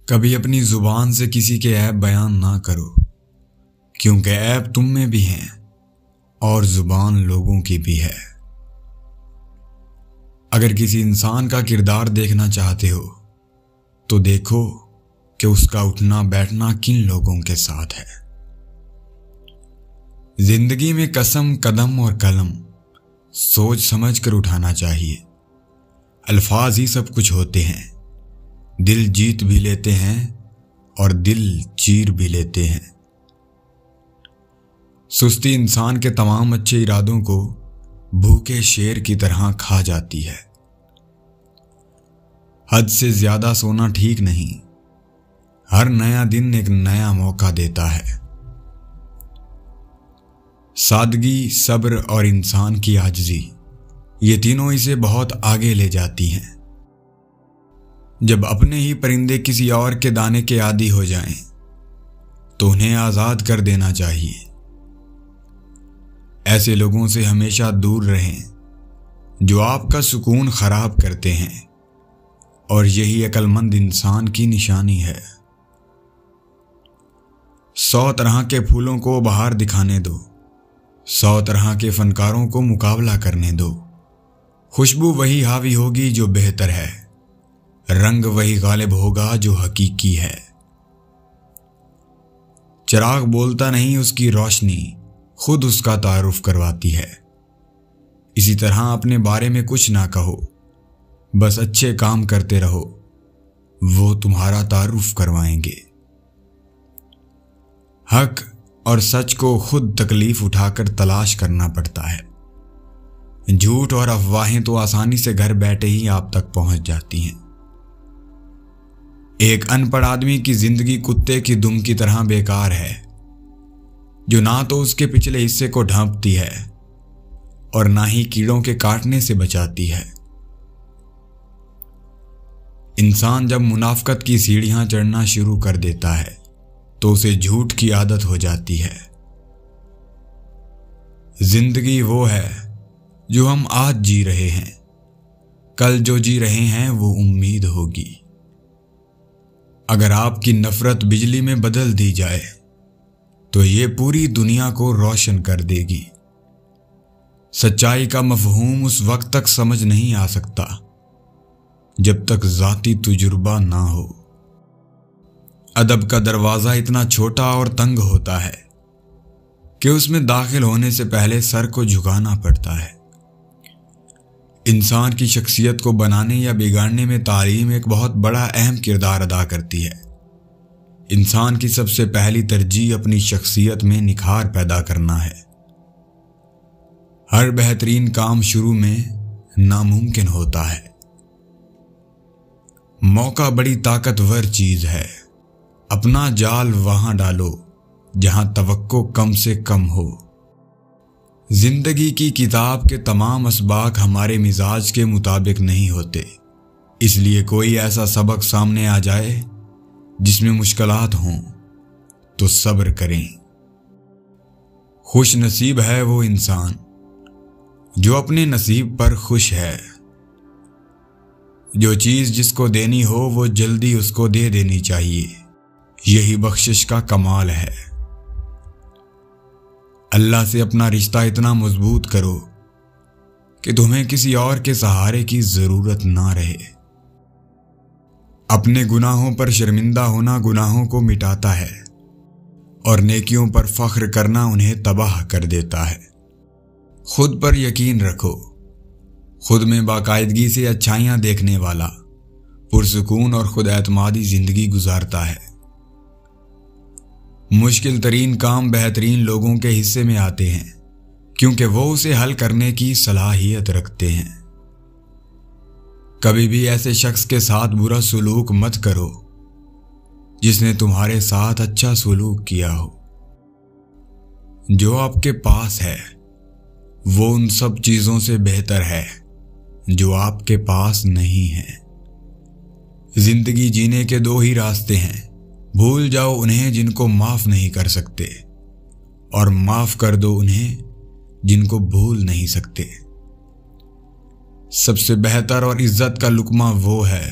کبھی اپنی زبان سے کسی کے عیب بیان نہ کرو، کیونکہ عیب تم میں بھی ہیں اور زبان لوگوں کی بھی ہے۔ اگر کسی انسان کا کردار دیکھنا چاہتے ہو تو دیکھو کہ اس کا اٹھنا بیٹھنا کن لوگوں کے ساتھ ہے۔ زندگی میں قسم، قدم اور قلم سوچ سمجھ کر اٹھانا چاہیے۔ الفاظ ہی سب کچھ ہوتے ہیں، دل جیت بھی لیتے ہیں اور دل چیر بھی لیتے ہیں۔ سستی انسان کے تمام اچھے ارادوں کو بھوکے شیر کی طرح کھا جاتی ہے۔ حد سے زیادہ سونا ٹھیک نہیں، ہر نیا دن ایک نیا موقع دیتا ہے۔ سادگی، صبر اور انسان کی عاجزی، یہ تینوں اسے بہت آگے لے جاتی ہیں۔ جب اپنے ہی پرندے کسی اور کے دانے کے عادی ہو جائیں تو انہیں آزاد کر دینا چاہیے۔ ایسے لوگوں سے ہمیشہ دور رہیں جو آپ کا سکون خراب کرتے ہیں، اور یہی عقل مند انسان کی نشانی ہے۔ 100 طرح کے پھولوں کو بہار دکھانے دو، 100 طرح کے فنکاروں کو مقابلہ کرنے دو۔ خوشبو وہی حاوی ہوگی جو بہتر ہے، رنگ وہی غالب ہوگا جو حقیقی ہے۔ چراغ بولتا نہیں، اس کی روشنی خود اس کا تعارف کرواتی ہے۔ اسی طرح اپنے بارے میں کچھ نہ کہو، بس اچھے کام کرتے رہو، وہ تمہارا تعارف کروائیں گے۔ حق اور سچ کو خود تکلیف اٹھا کر تلاش کرنا پڑتا ہے۔ جھوٹ اور افواہیں تو آسانی سے گھر بیٹھے ہی آپ تک پہنچ جاتی ہیں۔ ایک ان پڑھ آدمی کی زندگی کتے کی دم کی طرح بیکار ہے، جو نہ تو اس کے پچھلے حصے کو ڈھانپتی ہے اور نہ ہی کیڑوں کے کاٹنے سے بچاتی ہے۔ انسان جب منافقت کی سیڑھیاں چڑھنا شروع کر دیتا ہے تو اسے جھوٹ کی عادت ہو جاتی ہے۔ زندگی وہ ہے جو ہم آج جی رہے ہیں، کل جو جی رہے ہیں وہ امید ہوگی۔ اگر آپ کی نفرت بجلی میں بدل دی جائے تو یہ پوری دنیا کو روشن کر دے گی۔ سچائی کا مفہوم اس وقت تک سمجھ نہیں آ سکتا جب تک ذاتی تجربہ نہ ہو۔ ادب کا دروازہ اتنا چھوٹا اور تنگ ہوتا ہے کہ اس میں داخل ہونے سے پہلے سر کو جھکانا پڑتا ہے۔ انسان کی شخصیت کو بنانے یا بگاڑنے میں تعلیم ایک بہت بڑا اہم کردار ادا کرتی ہے۔ انسان کی سب سے پہلی ترجیح اپنی شخصیت میں نکھار پیدا کرنا ہے۔ ہر بہترین کام شروع میں ناممکن ہوتا ہے۔ موقع بڑی طاقتور چیز ہے، اپنا جال وہاں ڈالو جہاں توقع کم سے کم ہو۔ زندگی کی کتاب کے تمام اسباق ہمارے مزاج کے مطابق نہیں ہوتے، اس لیے کوئی ایسا سبق سامنے آ جائے جس میں مشکلات ہوں تو صبر کریں۔ خوش نصیب ہے وہ انسان جو اپنے نصیب پر خوش ہے۔ جو چیز جس کو دینی ہو وہ جلدی اس کو دے دینی چاہیے، یہی بخشش کا کمال ہے۔ اللہ سے اپنا رشتہ اتنا مضبوط کرو کہ تمہیں کسی اور کے سہارے کی ضرورت نہ رہے۔ اپنے گناہوں پر شرمندہ ہونا گناہوں کو مٹاتا ہے اور نیکیوں پر فخر کرنا انہیں تباہ کر دیتا ہے۔ خود پر یقین رکھو، خود میں باقاعدگی سے اچھائیاں دیکھنے والا پرسکون اور خود اعتمادی زندگی گزارتا ہے۔ مشکل ترین کام بہترین لوگوں کے حصے میں آتے ہیں کیونکہ وہ اسے حل کرنے کی صلاحیت رکھتے ہیں۔ کبھی بھی ایسے شخص کے ساتھ برا سلوک مت کرو جس نے تمہارے ساتھ اچھا سلوک کیا ہو۔ جو آپ کے پاس ہے وہ ان سب چیزوں سے بہتر ہے جو آپ کے پاس نہیں ہے۔ زندگی جینے کے دو ہی راستے ہیں، بھول جاؤ انہیں جن کو معاف نہیں کر سکتے، اور معاف کر دو انہیں جن کو بھول نہیں سکتے۔ سب سے بہتر اور عزت کا لقمہ وہ ہے